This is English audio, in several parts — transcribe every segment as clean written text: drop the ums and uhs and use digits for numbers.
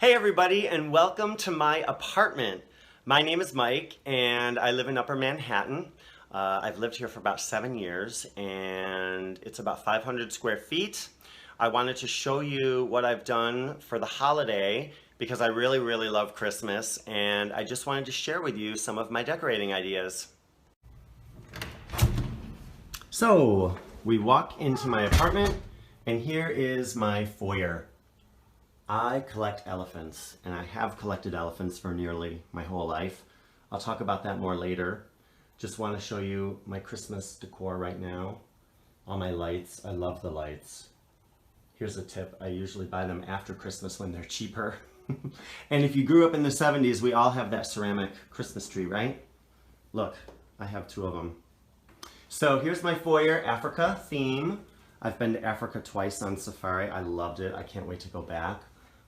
Hey everybody, and welcome to my apartment. My name is Mike and I live in Upper Manhattan. I've lived here for about 7 years and it's about 500 square feet. I wanted to show you what I've done for the holiday because I really love Christmas, and I just wanted to share with you some of my decorating ideas. So we walk into my apartment and here is my foyer. I collect elephants, and I have collected elephants for nearly my whole life. I'll talk about that more later. Just want to show you my Christmas decor right now. All my lights. I love the lights. Here's a tip. I usually buy them after Christmas when they're cheaper. And if you grew up in the 70s, we all have that ceramic Christmas tree, right? Look, I have 2 of them. So here's my foyer, Africa theme. I've been to Africa twice on safari. I loved it. I can't wait to go back.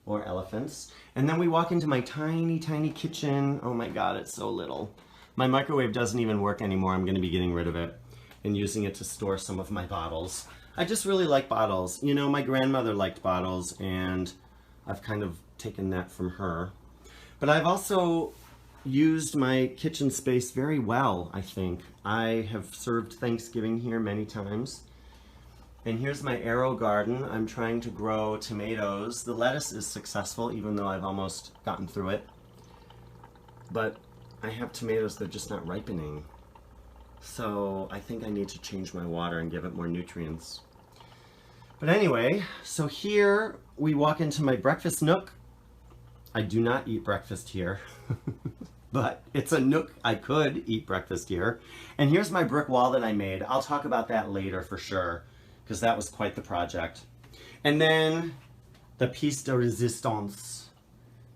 More elephants. And then we walk into my tiny kitchen. Oh my god, it's so little. My microwave doesn't even work anymore. I'm going to be getting rid of it and using it to store some of my bottles. I just really like bottles. You know, my grandmother liked bottles and I've kind of taken that from her. But I've also used my kitchen space very well, I think. I have served Thanksgiving here many times. And here's my arrow garden. I'm trying to grow tomatoes. The lettuce is successful, even though I've almost gotten through it. But I have tomatoes that are just not ripening. So I think I need to change my water and give it more nutrients. But anyway, so here we walk into my breakfast nook. I do not eat breakfast here, but it's a nook. I could eat breakfast here. And here's my brick wall that I made. I'll talk about that later for sure, because that was quite the project. And then the piece de resistance.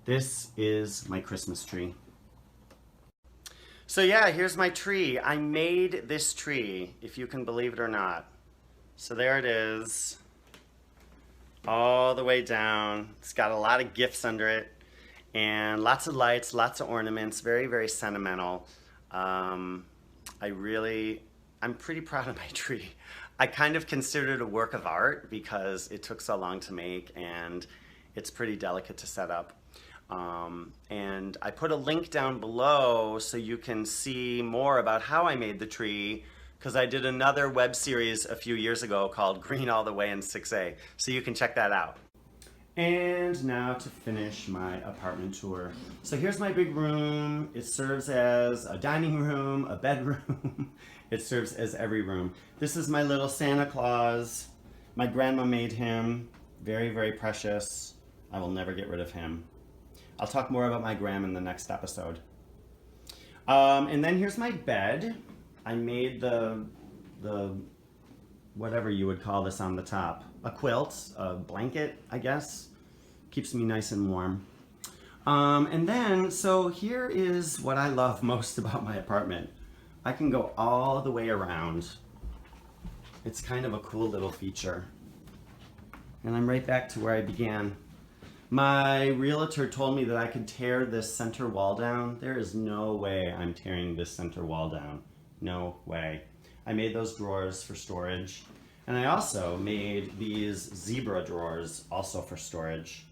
This is my Christmas tree. So yeah, here's my tree. I made this tree, if you can believe it or not. So there it is, all the way down. It's got a lot of gifts under it and lots of lights, lots of ornaments, very sentimental. I'm pretty proud of my tree. I kind of consider it a work of art because it took so long to make and it's pretty delicate to set up. And I put a link down below so you can see more about how I made the tree, because I did another web series a few years ago called Green All the Way in 6A, so you can check that out. And now to finish my apartment tour. So here's my big room. It serves as a dining room, a bedroom. It serves as every room. This is my little Santa Claus. My grandma made him. Very precious. I will never get rid of him. I'll talk more about my grandma in the next episode. And then here's my bed. I made the whatever you would call this on the top. A quilt, a blanket, I guess. Keeps me nice and warm. And then, so here is what I love most about my apartment. I can go all the way around. It's kind of a cool little feature. And I'm right back to where I began. My realtor told me that I could tear this center wall down. There is no way I'm tearing this center wall down. No way. I made those drawers for storage. And I also made these zebra drawers also for storage,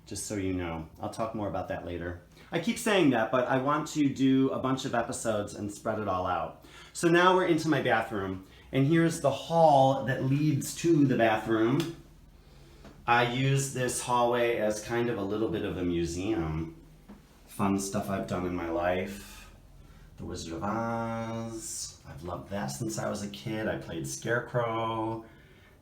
just so you know. I'll talk more about that later. I keep saying that, but I want to do a bunch of episodes and spread it all out. So now we're into my bathroom, and here's the hall that leads to the bathroom. I use this hallway as kind of a little bit of a museum. Fun stuff I've done in my life. The Wizard of Oz. I've loved that since I was a kid. I played Scarecrow.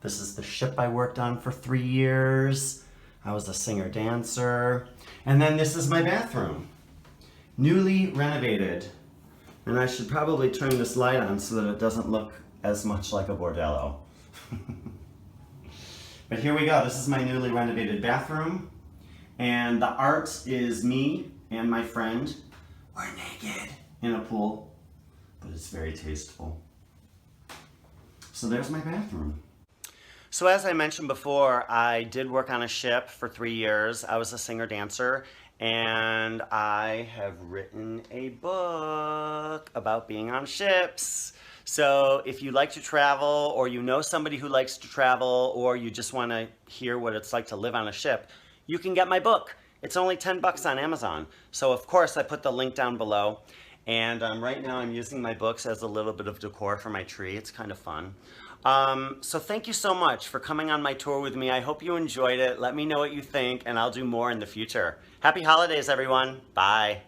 This is the ship I worked on for 3 years. I was a singer-dancer. And then this is my bathroom. Newly renovated. And I should probably turn this light on so that it doesn't look as much like a bordello. But here we go. This is my newly renovated bathroom. And the art is me and my friend. We're naked in a pool, but it's very tasteful. So there's my bathroom. So as I mentioned before, I did work on a ship for 3 years. I was a singer-dancer, and I have written a book about being on ships. So if you like to travel, or you know somebody who likes to travel, or you just want to hear what it's like to live on a ship, you can get my book. It's only 10 bucks on Amazon. So of course I put the link down below. And right now I'm using my books as a little bit of decor for my tree. It's kind of fun. So thank you so much for coming on my tour with me. I hope you enjoyed it. Let me know what you think, and I'll do more in the future. Happy holidays, everyone. Bye.